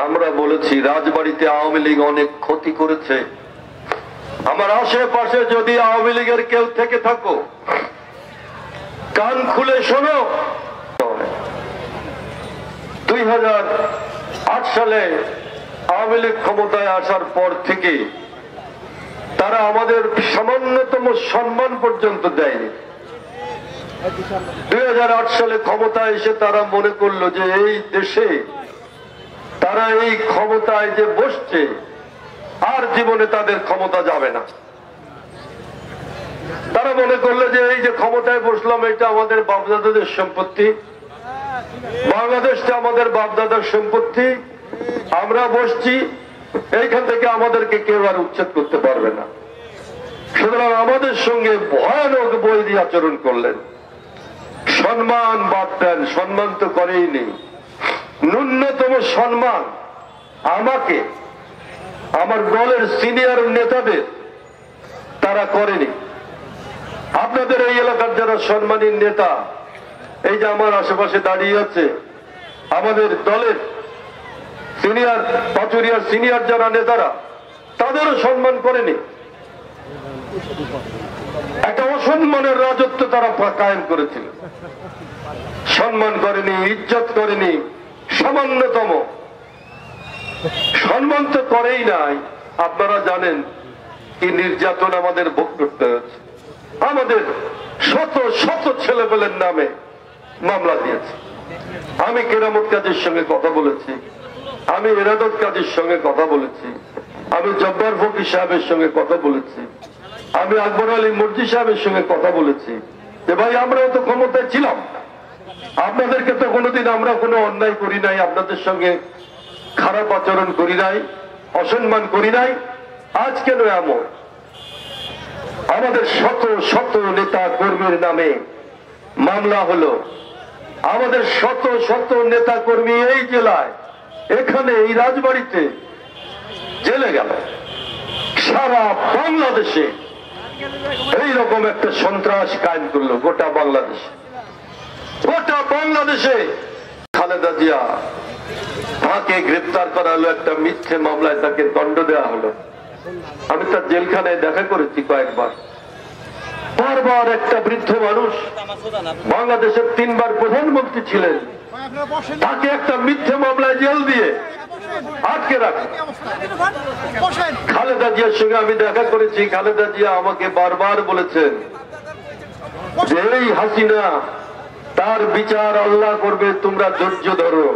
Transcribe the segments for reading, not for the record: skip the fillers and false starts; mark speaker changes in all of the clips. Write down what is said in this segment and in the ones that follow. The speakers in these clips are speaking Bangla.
Speaker 1: আমরা বলেছি রাজবাড়িতে আওয়ামী লীগ অনেক ক্ষতি করেছে। আমার আশেপাশে যদি আওয়ামী লীগের কেউ থেকে থাকো, কান খুলে শোনো। 2008 সালে আওয়ামী লীগ ক্ষমতায় আসার পর থেকে তারা আমাদের সামান্যতম সম্মান পর্যন্ত দেয়নি। 2008 সালে ক্ষমতায় এসে তারা মনে করলো যে এই দেশে তারা এই ক্ষমতায় যে বসছে আর জীবনে তাদের ক্ষমতা যাবে না। তারা মনে করলো যে এই যে ক্ষমতায় বসলাম এটা আমাদের বাপদাদাদের সম্পত্তি, বাংলাদেশটা আমাদের বাপদাদার সম্পত্তি, আমরা বসছি, এইখান থেকে আমাদেরকে কেউ আর উচ্ছেদ করতে পারবে না। সুতরাং আমাদের সঙ্গে ভয়ানক বৈরী আচরণ করলেন। সম্মান বাদ দেন, সম্মান তো করেই নেই। ন্যূনতম সম্মান আমাকে, আমার দলের সিনিয়র নেতাদের তারা করেনি। আপনাদের এই এলাকার যারা সম্মানী নেতা, এই যে আমার আশেপাশে দাঁড়িয়ে আছে, আমাদের দলের সিনিয়র পাচুরিয়ার সিনিয়র যারা নেতারা, তাদেরও সম্মান করেনি। একটা অসম্মানের রাজত্ব তারা কায়েম করেছিল। সম্মান করেনি, ইজ্জত করেনি, সামান্যতম সম্মান তো করেই নাই। আপনারা জানেন কি নির্যাতন আমাদের ভোগ করতে হয়েছে। আমাদের শত শত ছেলেপেলের নামে মামলা দিয়েছে। আমি কেরামত কাজীর সঙ্গে কথা বলেছি, আমি এরাদত কাজীর সঙ্গে কথা বলেছি, আমি জব্বার ফকির সাহেবের সঙ্গে কথা বলেছি, আমি আকবর আলী মুর্জি সাহেবের সঙ্গে কথা বলেছি যে ভাই আমরাও তো ক্ষমতায় ছিলাম, আপনাদেরকে তো কোনোদিন আমরা কোনো অন্যায় করি নাই, আপনাদের সঙ্গে খারাপ আচরণ করি নাই, অসম্মান করি নাই, আজ কেন এমন? আমাদের শত শত নেতা কর্মীর নামে মামলা হলো। আমাদের শত শত নেতা কর্মী এই জেলায়, এখানে এই রাজবাড়িতে জেলে গেল। সারা বাংলাদেশে এইরকম একটা সন্ত্রাস কায়েম করলো গোটা বাংলাদেশে। গোটা বাংলাদেশে খালেদা জিয়া, তাকে গ্রেপ্তার করা হলো একটা মিথ্যে মামলায়, তাকে দণ্ড দেওয়া হলো। আমি তার জেলখানায় দেখা করেছি কয়েকবার। বারবার একটা বৃদ্ধ মানুষ, বাংলাদেশের 3 বার প্রধানমন্ত্রী ছিলেন, তাকে একটা মিথ্যে মামলায় জেল দিয়ে আটকে রাখে। খালেদা জিয়ার সঙ্গে আমি দেখা করেছি। খালেদা জিয়া আমাকে বারবার বলেছেন যে এই হাসিনা, তার বিচার আল্লাহ করবে, তোমরা ধৈর্য ধরো।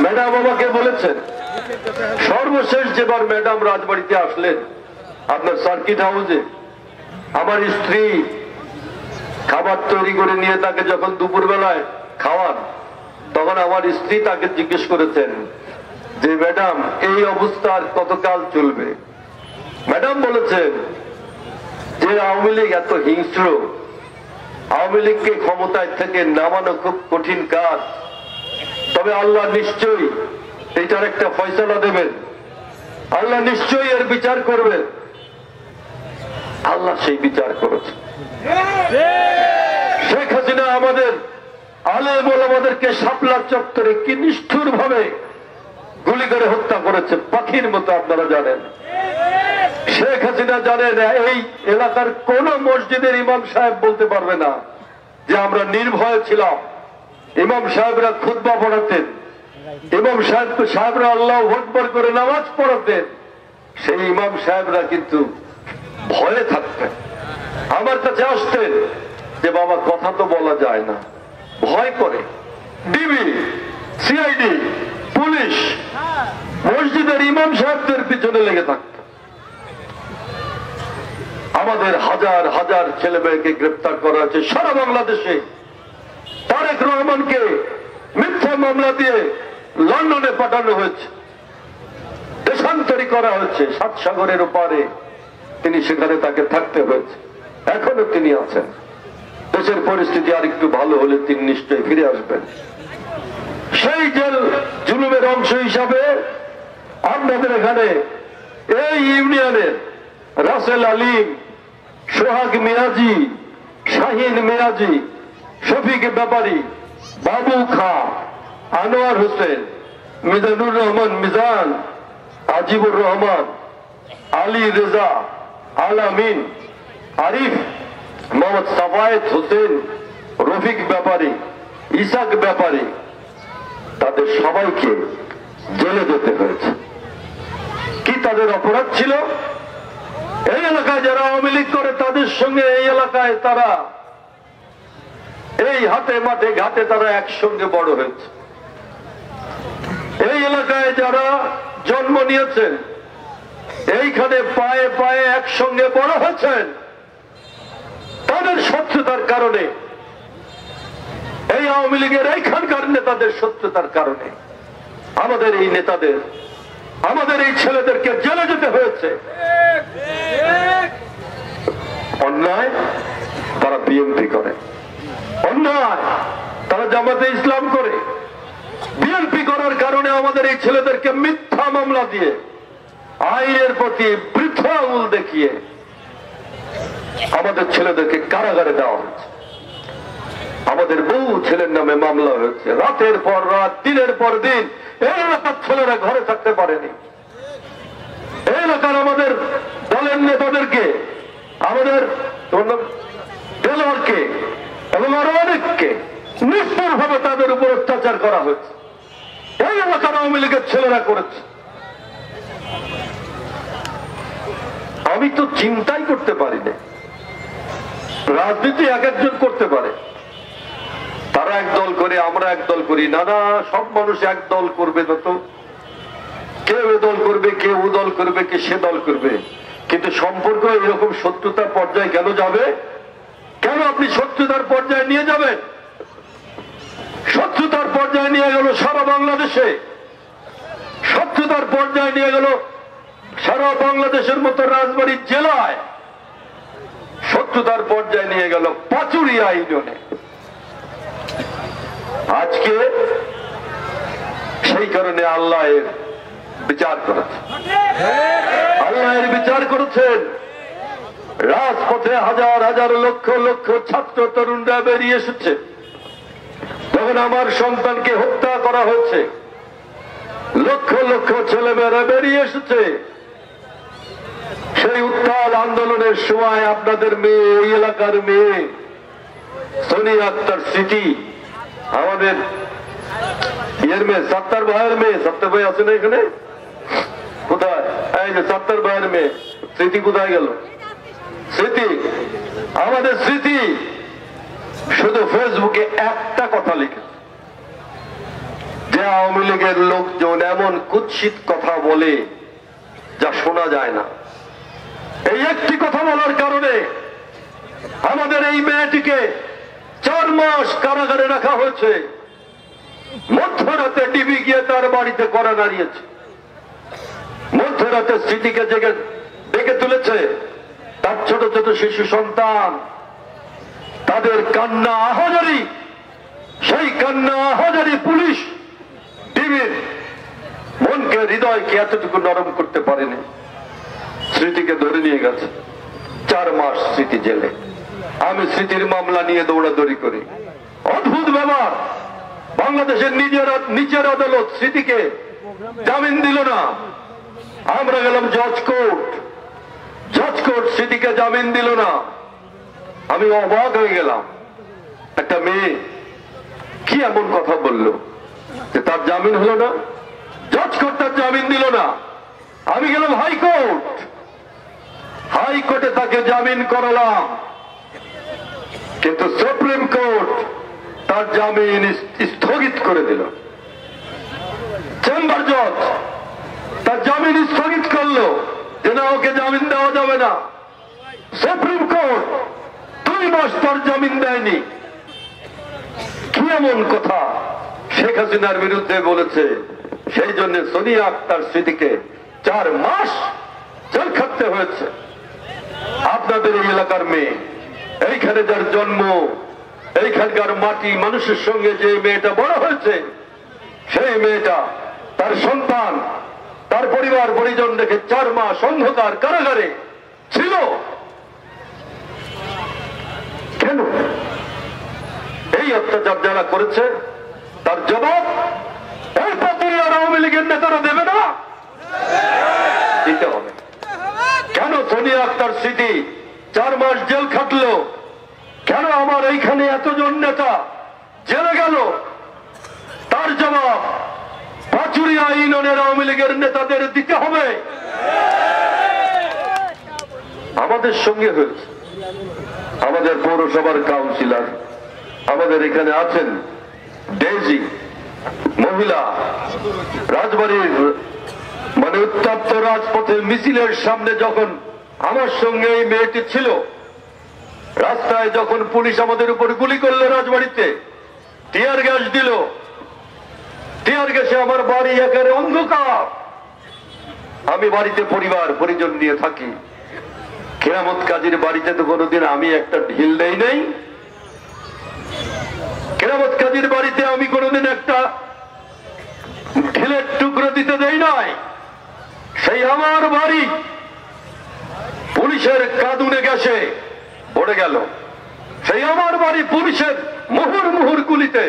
Speaker 1: ম্যাডাম আমাকে বলেছেন, সর্বশেষ যেবার ম্যাডাম রাজবাড়িতে আসলেন আপনার সার্কিট হাউসে, আমার স্ত্রী খাবার তৈরি করে নিয়ে তাকে যখন দুপুর বেলায় খাওয়ান, তখন আমার স্ত্রী তাকে জিজ্ঞেস করেছেন যে ম্যাডাম এই অবস্থা আর কতকাল চলবে? ম্যাডাম বলেছেন যে আওয়ামী লীগ এত হিংস্র, আওয়ামী লীগকে ক্ষমতায় থেকে নামানো খুব কঠিন কাজ, তবে আল্লাহ নিশ্চয়ই এটার একটা ফয়সালা দেবেন, আল্লাহ নিশ্চয়ই এর বিচার করবেন। আল্লাহ সেই বিচার করেছে। শেখ হাসিনা আমাদের আলেম ওলামাদেরকে শাপলা চত্বরে কি নিষ্ঠুর ভাবে গুলি করে হত্যা করেছে, পাখির মতো। আপনারা জানেন, শেখ হাসিনা জানেন এই এলাকার কোন মসজিদের ইমাম সাহেব বলতে পারবে না যে আমরা নির্ভয় ছিলাম। ইমাম সাহেবরা খুতবা পড়াতেন, ইমাম সাহেবরা আল্লাহু আকবার করে নামাজ পড়াতেন। সেই ইমাম সাহেবরা কিন্তু ভয়ে থাকতেন, আমার কাছে আসতেন যে বাবা কথা তো বলা যায় না, ভয় করে। ডিবি, সিআইডি, পুলিশ মসজিদের ইমাম সাহেবদের পিছনে লেগে থাকত। আমাদের হাজার হাজার ছেলে মেয়েকে গ্রেপ্তার করা হয়েছে সারা বাংলাদেশে। তারেক রহমানকে মিথ্যা মামলা দিয়ে লন্ডনে পাঠানো হয়েছে, দেশান্তরী করা হয়েছে 7 সাগরের ওপারে। তিনি সেখানে তাকে থাকতে হয়েছে, এখনো তিনি আছেন। দেশের পরিস্থিতি আর একটু ভালো হলে তিনি নিশ্চয়ই ফিরে আসবেন। সেই জেল জুলুমের অংশ হিসাবে আপনাদের এখানে এই ইউনিয়নের রাসেল আলিম, সোহাগ মিয়াজি, শাহিন মিয়াজি, শফিক ব্যাপারী, বাবু খা, আনোয়ার হোসেন, মিজানুর রহমান মিজান, আজিবুর রহমান, আলী রেজা, আলামিন, আরিফ, মোহাম্মদ সাফায়েত হোসেন, রফিক ব্যাপারী, ইসাক ব্যাপারী, তাদের সবাইকে জেলে যেতে হয়েছে। কি তাদের অপরাধ ছিল? এই এলাকায় যারা আওয়ামী লীগ করে তাদের সঙ্গে এই এলাকায় তারা এই হাতে মাঠে ঘাটে তারা একসঙ্গে বড় হয়েছে। এই এলাকায় যারা জন্ম নিয়েছেন, এইখানে পায়ে পায়ে একসঙ্গে বড় হয়েছেন, তাদের শত্রুতার কারণে, এই আওয়ামী লীগের এইখানকার নেতাদের শত্রুতার কারণে আমাদের এই নেতাদের, আমাদের এই ছেলেদেরকে জেলে যেতে হয়েছে। অন্যায় তারা বিএনপি করে, অন্যায় তারা জামাতে ইসলাম করে। বিএনপি করার কারণে আমাদের এই ছেলেদেরকে মিথ্যা মামলা দিয়ে আইনের প্রতি বৃদ্ধ আঙুল দেখিয়ে আমাদের ছেলেদেরকে কারাগারে দেওয়া হয়েছে। আমাদের বহু ছেলের নামে মামলা হয়েছে, রাতের পর রাত, দিনের পর দিন। এই এলাকার ছেলেরা ঘরে থাকতে পারেনি। এই এলাকার আমাদের দলের নেতাদেরকে, আমাদের দেলোয়ারকে এবং আরো অনেককে নিষ্ঠুর ভাবে তাদের উপর অত্যাচার করা হয়েছে। এই এলাকার আওয়ামী লীগের ছেলেরা করেছে। আমি তো চিন্তাই করতে পারি না। রাজনীতি এক একজন করতে পারে, তারা এক দল করে, আমরা এক দল করি না। না, সব মানুষ এক দল করবে না তো। কেউ এ দল করবে, কেউ ও দল করবে, কে সে দল করবে, কিন্তু সম্পর্ক এরকম শত্রুতার পর্যায়ে কেন যাবে? কেন আপনি শত্রুতার পর্যায়ে নিয়ে যাবেন? শত্রুতার পর্যায়ে নিয়ে গেল সারা বাংলাদেশে, শত্রুতার পর্যায়ে নিয়ে গেল সারা বাংলাদেশের মতো রাজবাড়ী জেলায়, শত্রুতার পর্যায়ে নিয়ে গেল পাচুরিয়া ইউনিয়নে। আজকে সেই কারণে আল্লাহ এর বিচার করেছে, আল্লাহ এর বিচার করেছেন। রাজপথে হাজার হাজার লক্ষ লক্ষ ছাত্র তরুণরা বেরিয়ে এসেছে। যখন আমার সন্তানকে হত্যা করা হয়েছে, লক্ষ লক্ষ ছেলেমেয়েরা বেরিয়ে এসেছে। সেই উত্তাল আন্দোলনের সময় আপনাদের মেয়ে, এই এলাকার মেয়ে সোনিয়া আক্তার স্মৃতি, আমাদের ইয়ের মেয়ে, সত্তার ভাইয়ের মেয়ে, সত্তার ভাই আছে না এখানে? কোথায়? এই যে সত্তার ভাইয়ের মেয়ে স্মৃতি কোথায় গেল? স্মৃতি, আমাদের স্মৃতি শুধু ফেসবুকে একটা কথা লিখেছে যে আওয়ামী লীগের লোকজন এমন কুৎসিত কথা বলে যা শোনা যায় না। এই একটি কথা বলার কারণে আমাদের এই মেয়েটিকে 4 মাস কারাগারে রাখা হয়েছে। মধ্যরাতে ডিবি গিয়ে তার বাড়িতে কড়া নাড়িয়েছে। মধ্যরাতে স্মৃতিকে ডেকে তুলেছে তার ছোট ছোট শিশু সন্তান, তাদের কান্না আহাজারি, সেই কান্না আহাজারি পুলিশ ডিবির মনকে, হৃদয়কে এতটুকু নরম করতে পারেনি। স্মৃতিকে ধরে নিয়ে গেছে, 4 মাস স্মৃতি জেলে। আমি স্মৃতির মামলা নিয়ে দৌড়াদৌড়ি করি। অদ্ভুত ব্যাপার, বাংলাদেশের নিচের আদালত স্মৃতিকে জামিন দিল না। আমরা গেলাম জজ কোর্ট, জজ কোর্ট স্মৃতিকে জামিন দিল না। আমি অবাক হয়ে গেলাম, একটা মেয়ে কি এমন কথা বললো যে তার জামিন হলো না? জজ কোর্ট তার জামিন দিল না। আমি গেলাম হাইকোর্ট, হাইকোর্টে তাকে জামিন করালাম, কিন্তু সুপ্রিম কোর্ট তার জামিন স্থগিত করে দিল। চেম্বার জজ তার জামিন স্থগিত করলো যে না, ওকে জামিন দেওয়া যাবে না। সুপ্রিম কোর্ট 2 মাস তার জামিন দেয়নি। কি এমন কথা শেখ হাসিনার বিরুদ্ধে বলেছে? সেই জন্য সোনিয়া আক্তার স্মৃতিকে 4 মাস জেল খাটতে হয়েছে। আপনাদের এই এলাকার মেয়ে, এইখানে যার জন্ম, এইখানকার মাটি মানুষের সঙ্গে যে মেয়েটা বড় হয়েছে, সেই মেয়েটা, তার সন্তান, তার পরিবার পরিজন রেখে 4 মাস অন্ধকার কারাগারে ছিল। কেন? এই অত্যাচার যারা করেছে তার জবাব এই পাচুরিয়ার আওয়ামী নেতারা দেবে না? দিতে হবে। কেন সোনিয়া আক্তার স্মৃতি 4 মাস জেল খাটলো? কেন আমার এইখানে এতজন নেতা জেলে গেল? তার জবাব পাচুরিয়া ইউনিয়নের আওয়ামী লীগের নেতাদের দিতে হবে। আমাদের সঙ্গে হয়েছে, আমাদের পৌরসভার কাউন্সিলর আমাদের এখানে আছেন, ডেজি মহিলা, রাজবাড়ির মানে উত্তপ্ত রাজপথে মিছিলের সামনে যখন আমার সঙ্গে এই মেয়েটি ছিল, রাস্তায় যখন পুলিশ আমাদের উপর গুলি করলো, রাজবাড়িতে টিয়ার গ্যাস দিল, টিয়ার গ্যাসে আমার বাড়ি একেবারে অন্ধকার। আমি বাড়িতে পরিবার পরিজন নিয়ে থাকি। কেরামত কাজীর বাড়িতে তো কোনোদিন আমি একটা ঢিল দেই নাই। কেরামত কাজীর বাড়িতে আমি কোনোদিন একটা ঢিলের টুকরো দিতে দেই নাই। সেই আমার বাড়ি পুলিশের কাঁদুনে গ্যাসে পড়ে গেল। সেই আমার বাড়ি পুলিশের মুহুর মুহুর গুলিতে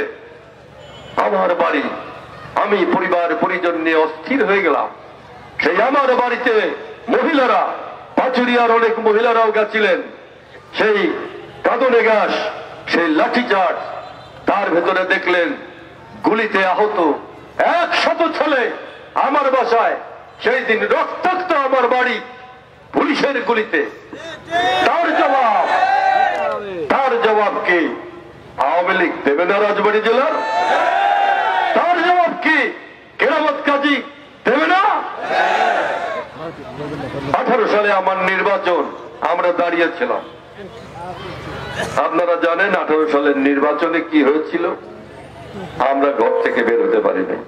Speaker 1: আমার বাড়ি। আমি পরিবার পরিজন নিয়ে অস্থির হয়ে গেলাম। সেই আমার বাড়িতে মহিলারা, পাচুরিয়ার অনেক মহিলারাও গেছিলেন। সেই কাঁদুনে গ্যাস, সেই লাঠিচার্জ, তার ভেতরে দেখলেন গুলিতে আহত 100 ছেলে আমার বাসায়। সেই দিন রক্তাক্ত আমার বাড়ি পুলিশের গুলিতে। তার জবাব কি আওয়ামী লীগ দেবে না রাজবাড়ী জেলার? তার জবাব কি কেরামত কাজী দেবে না? 18 সালে আমার নির্বাচন, আমরা দাঁড়িয়েছিলাম। আপনারা জানেন 18 সালের নির্বাচনে কি হয়েছিল? আমরা ঘর থেকে বের হতে পারি নাই।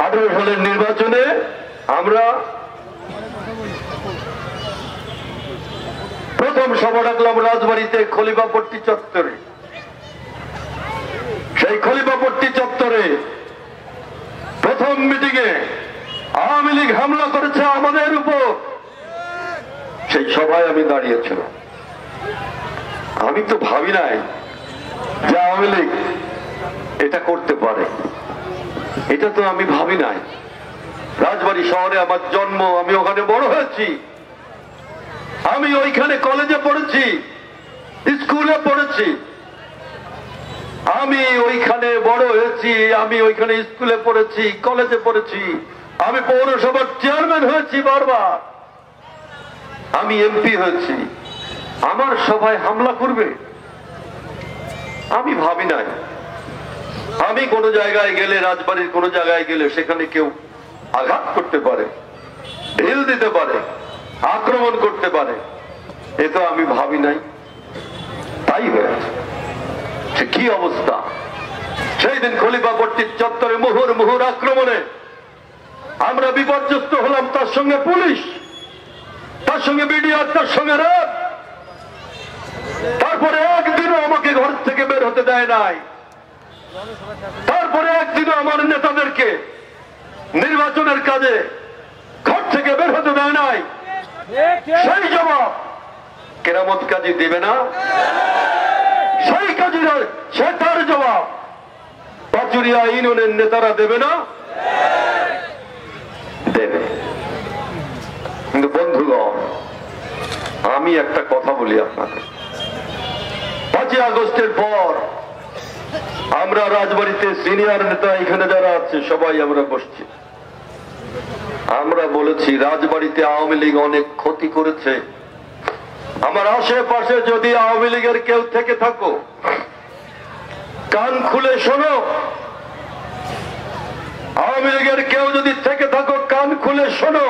Speaker 1: 18 সালের নির্বাচনে আমরা প্রথম সভা ডাকলাম রাজবাড়িতে খলিফাপট্টি চত্বরে। সেই খলিফাপট্টি চত্বরে প্রথম মিটিংয়ে আওয়ামী লীগ হামলা করেছে আমাদের উপর। সেই সভায় আমি দাঁড়িয়েছিলাম। আমি তো ভাবি নাই যে আওয়ামী লীগ এটা করতে পারে, এটা তো আমি ভাবি নাই। রাজবাড়ী শহরে আমার জন্ম, আমি ওখানে বড় হয়েছি, আমি ওইখানে কলেজে পড়েছি, স্কুলে পড়েছি, আমি ওইখানে বড় হয়েছি, আমি ওইখানে স্কুলে পড়েছি, কলেজে পড়েছি, আমি পৌরসভার চেয়ারম্যান হয়েছি বারবার, আমি এমপি হয়েছি। আমার সভায় হামলা করবে আমি ভাবি নাই। আমি কোন জায়গায় গেলে, রাজবাড়ির কোন জায়গায় গেলে সেখানে কেউ আঘাত করতে পারে, ঢিল দিতে পারে, আক্রমণ করতে পারে, এ তো আমি ভাবি নাই। তাই হয়েছে। সে কি অবস্থা! সেই দিন খলিফাপট্টির চত্বরে মুহুর মুহুর আক্রমণে আমরা বিপর্যস্ত হলাম। তার সঙ্গে পুলিশ, তার সঙ্গে বিডিআর, তার সঙ্গে র্যাব। তারপরে একদিনও আমাকে ঘর থেকে বের হতে দেয় নাই। তারপরে একদিনও আমার নেতাদেরকে নির্বাচনের কাজে ঘর থেকে বের হতে দেয় নাই। সেই জবাব কেরামত কাজী দিবে না? সেই কাজীরা, সে তার জবাব পাচুরিয়া ইউনিয়নের নেতারা দেবে না? দেবে। কিন্তু বন্ধুগণ, আমি একটা কথা বলি আপনাকে। 5 আগস্টের পর আমরা রাজবাড়িতে সিনিয়র নেতা এখানে যারা আছে সবাই আমরা বসছি। আমরা বলেছি রাজবাড়িতে আওয়ামী লীগ অনেক ক্ষতি করেছে। আমার আশেপাশে যদি আওয়ামী লীগের কেউ থেকে থাকো, কান খুলে শোনো। আওয়ামী লীগের কেউ যদি থেকে থাকো, কান খুলে শোনো।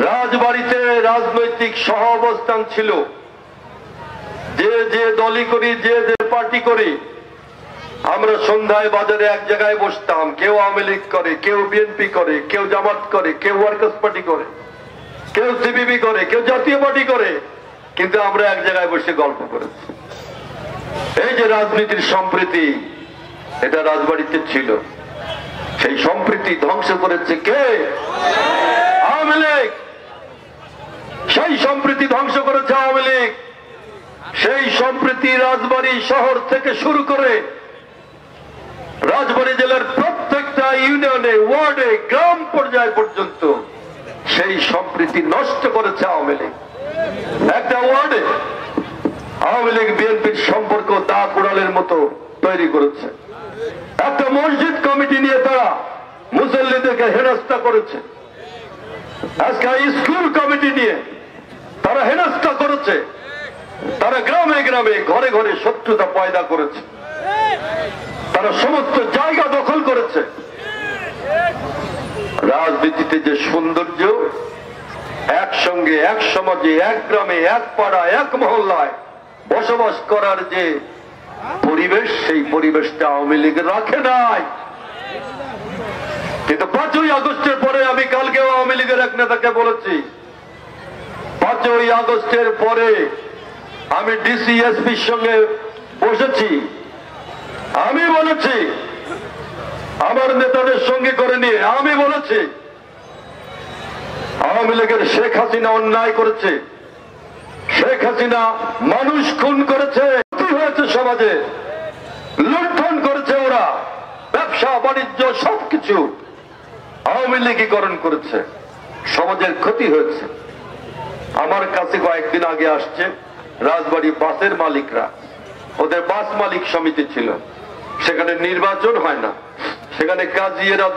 Speaker 1: রাজবাড়িতে রাজনৈতিক সহ অবস্থান ছিল। যে যে দলই করি, যে যে পার্টি করি, আমরা সন্ধ্যায় বাজারে এক জায়গায় বসতাম। কেউ আওয়ামী লীগ করে, কেউ বিএনপি করে, কেউ জামাত করে, কেউ ওয়ার্কার্স পার্টি করে, কেউ সিপিবি করে, কেউ জাতীয় পার্টি করে, কিন্তু আমরা এক জায়গায় বসে গল্প করেছি। এই যে রাজনীতির সম্প্রীতি, এটা রাজবাড়িতে ছিল। সেই সম্প্রীতি ধ্বংস করেছে কে? আওয়ামী লীগ। সেই সম্প্রীতি ধ্বংস করেছে আওয়ামী লীগ। সেই সম্প্রীতি রাজবাড়ী শহর থেকে শুরু করে রাজবাড়ী জেলা উপজেলার প্রত্যেকটা ইউনিয়নে, ওয়ার্ডে, গ্রাম পর্যায় পর্যন্ত সেই সম্প্রীতি নষ্ট করেছে আওয়ামী লীগ। একটা ওয়ার্ডে আওয়ামী লীগ বিএনপির সম্পর্ক দা কুড়ালের মতো তৈরি করেছে। একটা মসজিদ কমিটি নিয়ে তারা মুসল্লিদেরকে হেনস্থা করেছে। আজকে স্কুল কমিটি নিয়ে তারা হেনস্থা করেছে। তারা গ্রামে গ্রামে, ঘরে ঘরে শত্রুতা পয়দা করেছে। তারা সমস্ত জায়গা দখল করেছে। রাজনীতিতে যে সৌন্দর্য, একসঙ্গে, এক সমাজে, এক গ্রামে, এক পাড়া, এক মহল্লায় বসবাস করার যে পরিবেশ, সেই পরিবেশটা আওয়ামী লীগ রাখে নাই। কিন্তু 5ই আগস্টের পরে, আমি কালকেও আওয়ামী লীগের এক নেতাকে বলেছি, 5ই আগস্টের পরে আমি ডিসি এসপির সঙ্গে বসেছি। আমি বলেছি, আমার নেতাদের সঙ্গে করে নিয়ে আমি বলেছি, আওয়ামী লীগের শেখ হাসিনা অন্যায় করেছে। শেখ হাসিনা মানুষ খুন করেছে, ক্ষতি হয়েছে সমাজে, লুণ্ঠন করেছে ওরা, ব্যবসা বাণিজ্য সবকিছু আওয়ামী লীগীকরণ করেছে, সমাজের ক্ষতি হয়েছে। আমার কাছে কয়েকদিন আগে আসছে রাজবাড়ী বাসের মালিকরা, ওদের বাস মালিক সমিতি ছিল, সেখানে নির্বাচন হয় না, সেখানে কাজীরা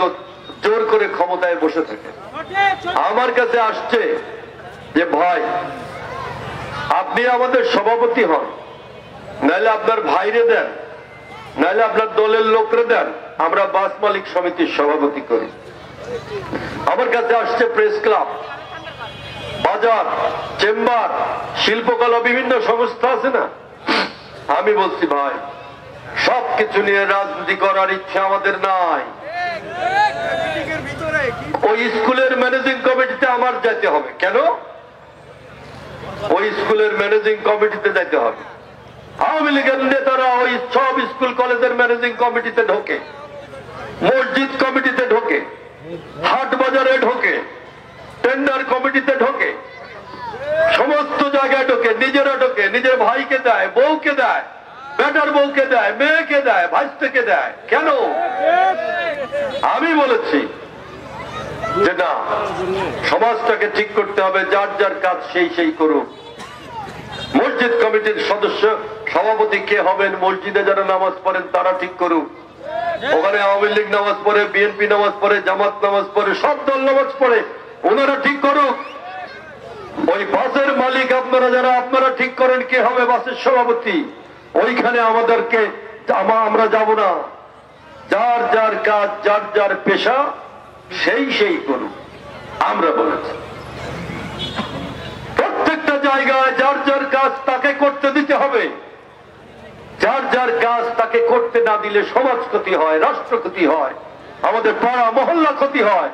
Speaker 1: জোর করে ক্ষমতায় বসে থাকে। আমার কাছে আসছে যে ভাই, আপনি আমাদের সভাপতি হন, নাহলে আপনার ভাইরে দেন, নাহলে আপনার দলের লোকরে দেন, আমরা বাস মালিক সমিতির সভাপতি করি। আমার কাছে আসছে প্রেস ক্লাব, বাজার, চেম্বার, শিল্পকলা, বিভিন্ন সংস্থা আছে না। আমি বলছি ভাই, সবকিছু নিয়ে রাজনীতি করার ইচ্ছা আমাদের নাই। ওই স্কুলের ম্যানেজিং কমিটিতে আমার যেতে হবে। কেন? ওই স্কুলের ম্যানেজিং কমিটিতে যেতে হবে। আওয়ামী লীগের নেতারা ওই সব স্কুল কলেজের ম্যানেজিং কমিটিতে ঢোকে, মসজিদ কমিটিতে ঢোকে, হাট বাজারে ঢোকে, টেন্ডার কমিটিতে ঢোকে, সমস্ত জায়গায় ঢোকে, নিজেরা ঢোকে, নিজের ভাইকে দেয়, বউকে দেয়, বেটার বউকে দেয়, মেয়েকে দেয়, ভাইস্তেকে দেয়। কেন? আমি বলেছি যে না, সমাজটাকে ঠিক করতে হবে, যার যার কাজ সেই সেই করুক। মসজিদ কমিটির সদস্য সভাপতি কে হবেন, মসজিদে যারা নামাজ পড়েন তারা ঠিক করুক। ওখানে আওয়ামী লীগ নামাজ পড়ে, বিএনপি নামাজ পড়ে, জামাত নামাজ পড়ে, সব দল নামাজ পড়ে, ওনারা ঠিক করুক। ওই বাসের মালিক আপনারা যারা, আপনারা ঠিক করেন কে হবে বাসের সভাপতি। ওইখানে আমাদেরকে, আমরা যাব না। যার যার কাজ, যার যার পেশা সেই সেই করুক, আমরা বলেছি। প্রত্যেকটা জায়গায় যার যার কাজ তাকে করতে দিতে হবে। যার যার কাজ তাকে করতে না দিলে সমাজ ক্ষতি হয়, রাষ্ট্র ক্ষতি হয়, আমাদের পাড়া মহল্লা ক্ষতি হয়।